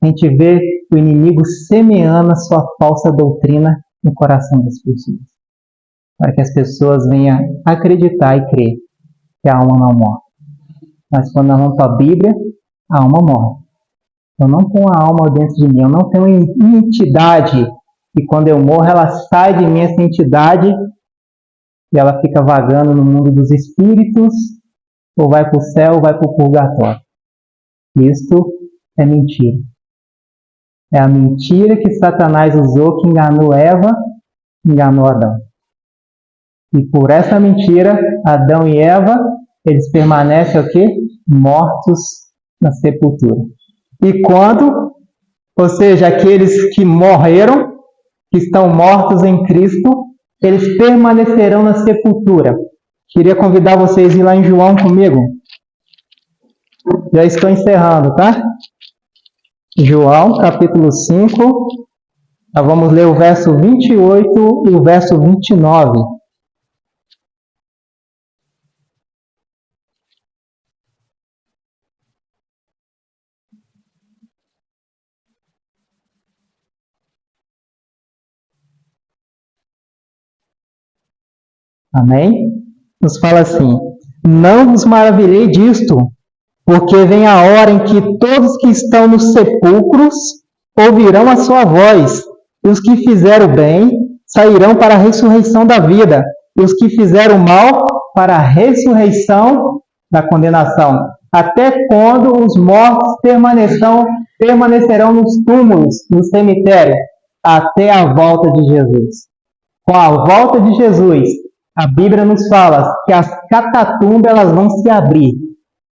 a gente vê o inimigo semeando a sua falsa doutrina no coração das pessoas. Para que as pessoas venham acreditar e crer que a alma não morre. Mas quando nós vamos para a Bíblia, a alma morre. Eu não tenho a alma dentro de mim, eu não tenho uma entidade. E quando eu morro, ela sai de mim, essa entidade, e ela fica vagando no mundo dos espíritos, ou vai para o céu, ou vai para o purgatório. Isto é mentira. É a mentira que Satanás usou, que enganou Eva, enganou Adão. E por essa mentira, Adão e Eva, eles permanecem o quê? Mortos na sepultura. E quando, ou seja, aqueles que morreram, que estão mortos em Cristo, eles permanecerão na sepultura. Queria convidar vocês a ir lá em João comigo. Já estou encerrando, tá? João, capítulo 5. Nós vamos ler o verso 28 e o verso 29. Amém? Nos fala assim: não vos maravilhei disto, porque vem a hora em que todos que estão nos sepulcros ouvirão a sua voz, e os que fizeram bem sairão para a ressurreição da vida, e os que fizeram mal para a ressurreição da condenação. Até quando os mortos permanecerão nos túmulos, no cemitério? Até a volta de Jesus. Com a volta de Jesus, a Bíblia nos fala que as catatumbas elas vão se abrir.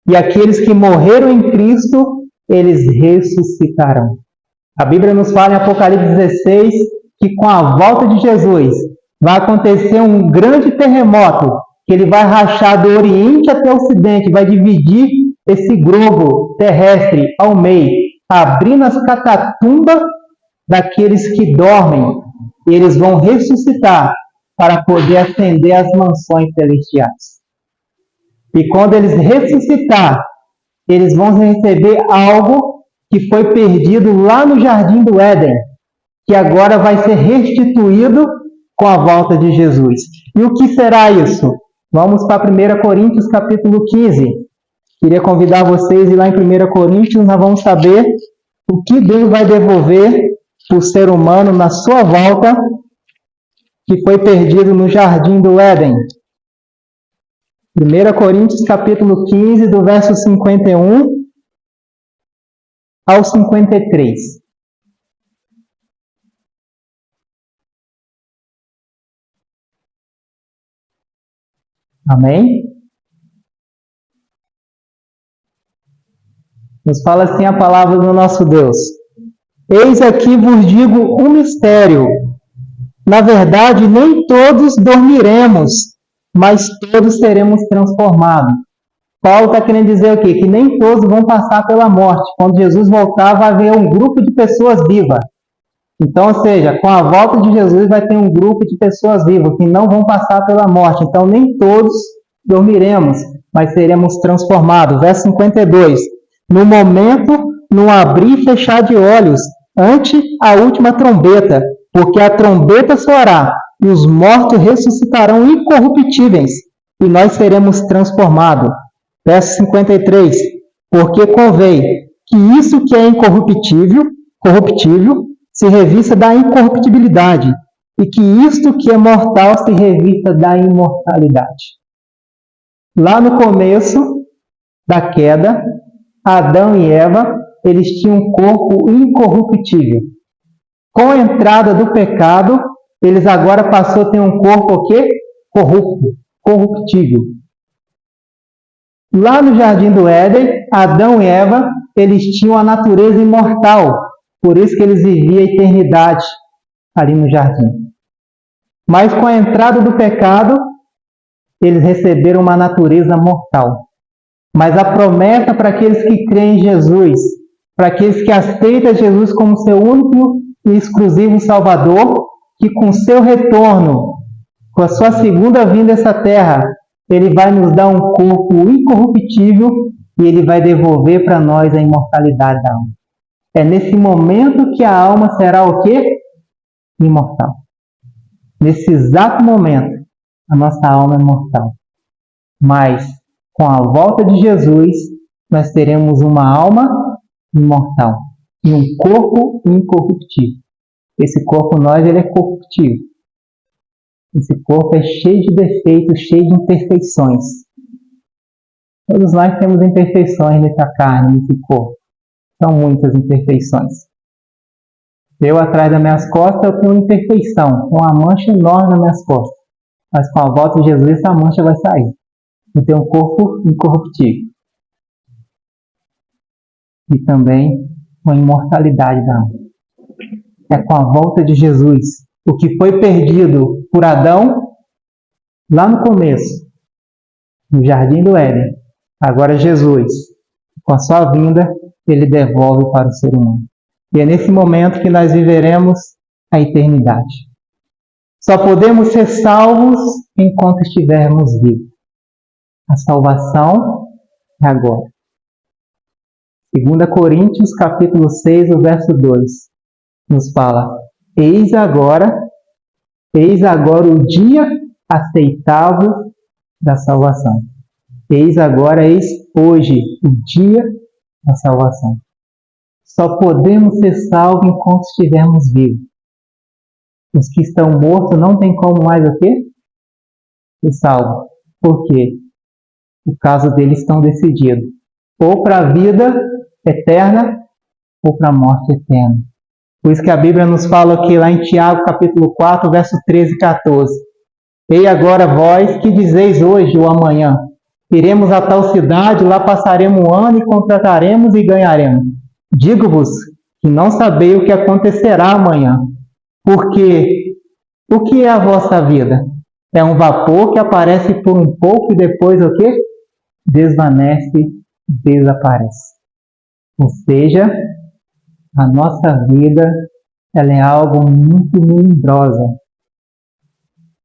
E aqueles que morreram em Cristo, eles ressuscitarão. A Bíblia nos fala em Apocalipse 16 que com a volta de Jesus vai acontecer um grande terremoto, que ele vai rachar do Oriente até o Ocidente, vai dividir esse globo terrestre ao meio, abrindo as catatumbas daqueles que dormem. E eles vão ressuscitar para poder ascender às mansões celestiais. E quando eles ressuscitar, eles vão receber algo que foi perdido lá no Jardim do Éden, que agora vai ser restituído com a volta de Jesus. E o que será isso? Vamos para 1 Coríntios capítulo 15. Queria convidar vocês a ir lá em 1 Coríntios, nós vamos saber o que Deus vai devolver para o ser humano na sua volta, que foi perdido no Jardim do Éden. 1 Coríntios capítulo 15, do verso 51 ao 53. Amém? Nos fala assim a palavra do nosso Deus. Eis aqui vos digo um mistério. Na verdade, nem todos dormiremos, mas todos seremos transformados. Paulo está querendo dizer o quê? Que nem todos vão passar pela morte. Quando Jesus voltar, vai haver um grupo de pessoas vivas. Então, ou seja, com a volta de Jesus vai ter um grupo de pessoas vivas que não vão passar pela morte. Então, nem todos dormiremos, mas seremos transformados. Verso 52. No momento, num abrir e fechar de olhos, ante a última trombeta, porque a trombeta soará, e os mortos ressuscitarão incorruptíveis, e nós seremos transformados. Verso 53. Porque convém que isso que é incorruptível, se revista da incorruptibilidade, e que isto que é mortal se revista da imortalidade. Lá no começo da queda, Adão e Eva, eles tinham um corpo incorruptível. Com a entrada do pecado, eles agora passou a ter um corpo o quê? Corruptível. Lá no Jardim do Éden, Adão e Eva, eles tinham a natureza imortal. Por isso que eles viviam a eternidade ali no jardim. Mas com a entrada do pecado, eles receberam uma natureza mortal. Mas a promessa para aqueles que creem em Jesus, para aqueles que aceitam Jesus como seu único e exclusivo Salvador, que com seu retorno, com a sua segunda vinda a essa terra, ele vai nos dar um corpo incorruptível e ele vai devolver para nós a imortalidade da alma. É nesse momento que a alma será o quê? Imortal. Nesse exato momento, a nossa alma é mortal. Mas, com a volta de Jesus, nós teremos uma alma imortal e um corpo incorruptível. Esse corpo ele é corruptível. Esse corpo é cheio de defeitos, cheio de imperfeições. Todos nós temos imperfeições nessa carne, nesse corpo. São muitas imperfeições. Eu, atrás das minhas costas, eu tenho uma imperfeição, uma mancha enorme nas minhas costas. Mas com a volta de Jesus, essa mancha vai sair. E tem um corpo incorruptível. E também uma imortalidade da alma. É com a volta de Jesus. O que foi perdido por Adão, lá no começo, no Jardim do Éden, agora Jesus, com a sua vinda, ele devolve para o ser humano. E é nesse momento que nós viveremos a eternidade. Só podemos ser salvos enquanto estivermos vivos. A salvação é agora. 2 Coríntios, capítulo 6, o verso 2, nos fala: Eis agora o dia aceitável da salvação. Eis hoje o dia da salvação. Só podemos ser salvos enquanto estivermos vivos. Os que estão mortos não tem como mais o quê? Ser salvos. Por quê? o caso deles estão decidido. Ou para a vida eterna, ou para a morte eterna. Por isso que a Bíblia nos fala aqui lá em Tiago, capítulo 4, verso 13 e 14. Ei agora vós, que dizeis hoje ou amanhã? Iremos a tal cidade, lá passaremos um ano e contrataremos e ganharemos. Digo-vos que não sabeis o que acontecerá amanhã. Porque o que é a vossa vida? É um vapor que aparece por um pouco e depois o quê? Desvanece, desaparece. Ou seja, a nossa vida ela é algo muito melindrosa.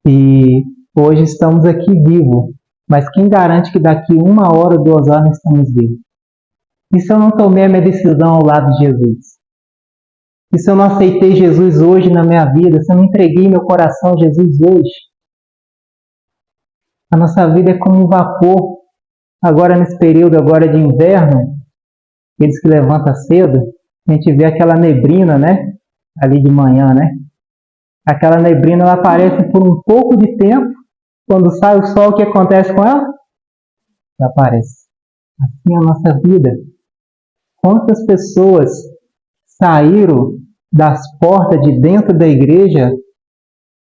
E hoje estamos aqui vivos, mas quem garante que daqui 1 hora, 2 horas nós estamos vivos? E se eu não tomei a minha decisão ao lado de Jesus? E se eu não aceitei Jesus hoje na minha vida? Se eu não entreguei meu coração a Jesus hoje? A nossa vida é como um vapor. Agora nesse período agora de inverno, eles que levantam cedo, a gente vê aquela neblina, né? Ali de manhã, né? Aquela neblina ela aparece por um pouco de tempo. Quando sai o sol, o que acontece com ela? Ela aparece. Assim é a nossa vida. Quantas pessoas saíram das portas de dentro da igreja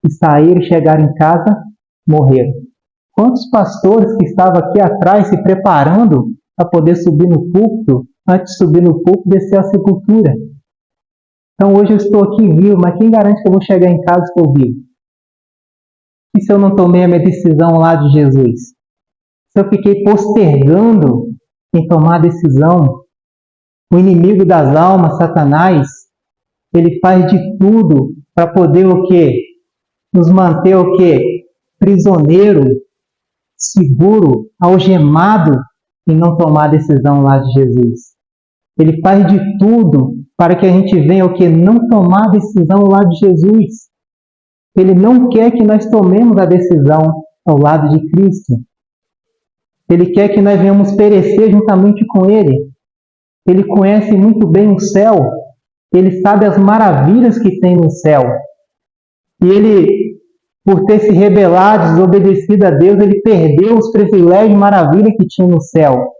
e saíram, chegaram em casa, morreram? Quantos pastores que estavam aqui atrás se preparando para poder subir no púlpito, antes de subir no púlpito, descer a sepultura? Então hoje eu estou aqui vivo, mas quem garante que eu vou chegar em casa e estou vivo? E se eu não tomei a minha decisão lá de Jesus? Se eu fiquei postergando em tomar a decisão, o inimigo das almas, Satanás, ele faz de tudo para poder o quê? Nos manter o quê? Prisioneiro, seguro, algemado em não tomar a decisão lá de Jesus. Ele faz de tudo para que a gente venha o quê? Não tomar a decisão lá de Jesus. Ele não quer que nós tomemos a decisão ao lado de Cristo. Ele quer que nós venhamos perecer juntamente com Ele. Ele conhece muito bem o céu. Ele sabe as maravilhas que tem no céu. E ele, por ter se rebelado, desobedecido a Deus, ele perdeu os privilégios e maravilhas que tinha no céu.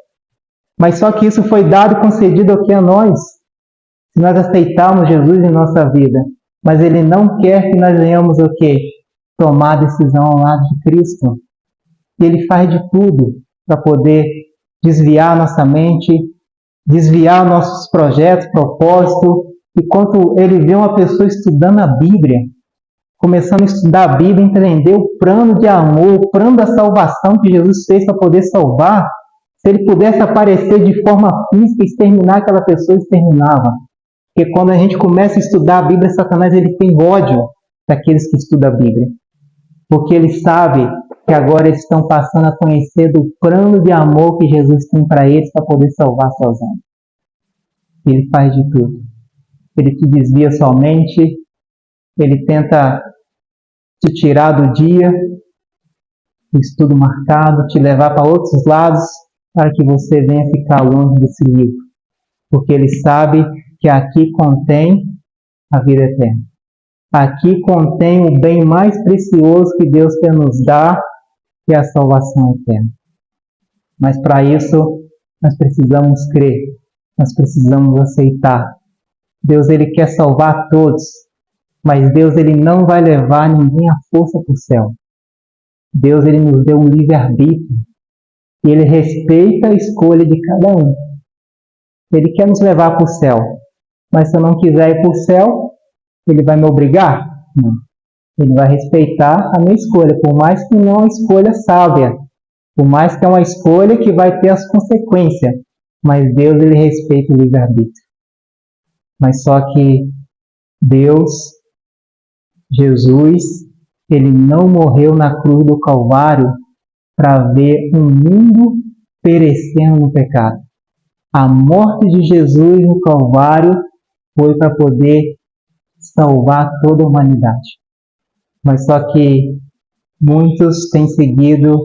Mas só que isso foi dado e concedido aqui a nós, se nós aceitarmos Jesus em nossa vida. Mas Ele não quer que nós venhamos o quê? Tomar a decisão ao lado de Cristo. E Ele faz de tudo para poder desviar nossa mente, desviar nossos projetos, propósitos. E quando Ele vê uma pessoa estudando a Bíblia, começando a estudar a Bíblia, entender o plano de amor, o plano da salvação que Jesus fez para poder salvar, se Ele pudesse aparecer de forma física e exterminar aquela pessoa, exterminava. Porque quando a gente começa a estudar a Bíblia, Satanás ele tem ódio daqueles que estudam a Bíblia. Porque ele sabe que agora eles estão passando a conhecer do plano de amor que Jesus tem para eles para poder salvar suas almas. Ele faz de tudo. Ele te desvia somente, ele tenta te tirar do dia, do estudo marcado, te levar para outros lados, para que você venha ficar longe desse livro. Porque ele sabe que aqui contém a vida eterna. Aqui contém o bem mais precioso que Deus quer nos dar, que é a salvação eterna. Mas para isso, nós precisamos crer, nós precisamos aceitar. Deus ele quer salvar todos, mas Deus ele não vai levar ninguém à força para o céu. Deus ele nos deu um livre-arbítrio e Ele respeita a escolha de cada um. Ele quer nos levar para o céu, mas se eu não quiser ir para o céu, Ele vai me obrigar? Não. Ele vai respeitar a minha escolha, por mais que não é uma escolha sábia, por mais que é uma escolha que vai ter as consequências, mas Deus ele respeita o livre-arbítrio. Mas só que Deus, Jesus, Ele não morreu na cruz do Calvário para ver um mundo perecendo no pecado. A morte de Jesus no Calvário foi para poder salvar toda a humanidade. Mas só que muitos têm seguido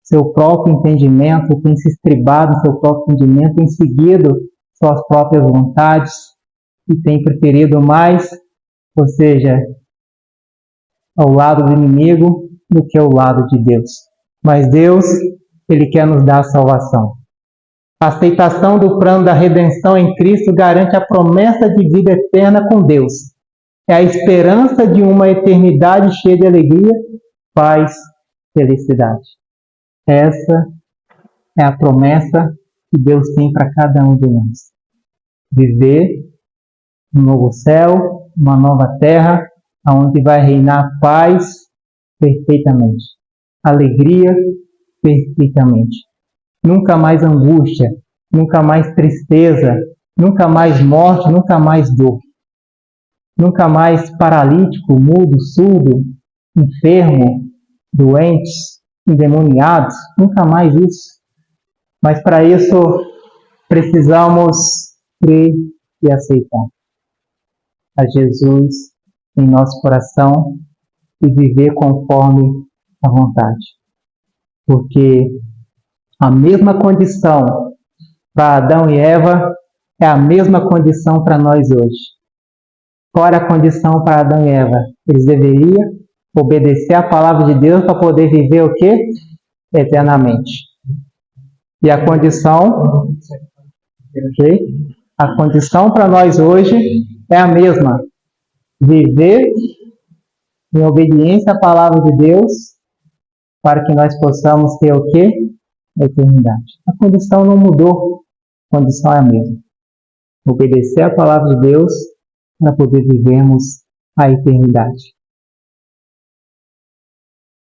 seu próprio entendimento, têm se estribado no seu próprio entendimento, têm seguido suas próprias vontades e têm preferido mais, ou seja, ao lado do inimigo do que ao lado de Deus. Mas Deus, Ele quer nos dar a salvação. A aceitação do plano da redenção em Cristo garante a promessa de vida eterna com Deus. É a esperança de uma eternidade cheia de alegria, paz, felicidade. Essa é a promessa que Deus tem para cada um de nós. Viver um novo céu, uma nova terra, onde vai reinar paz perfeitamente, alegria perfeitamente. Nunca mais angústia, nunca mais tristeza, nunca mais morte, nunca mais dor. Nunca mais paralítico, mudo, surdo, enfermo, doentes, endemoniados, nunca mais isso. Mas para isso precisamos crer e aceitar a Jesus em nosso coração e viver conforme a vontade. Porque a mesma condição para Adão e Eva é a mesma condição para nós hoje. Qual era a condição para Adão e Eva? Eles deveriam obedecer à palavra de Deus para poder viver o quê? Eternamente. E a condição, a condição para nós hoje é a mesma. Viver em obediência à palavra de Deus para que nós possamos ter o quê? A eternidade. A condição não mudou, a condição é a mesma. Obedecer à palavra de Deus para poder vivermos a eternidade.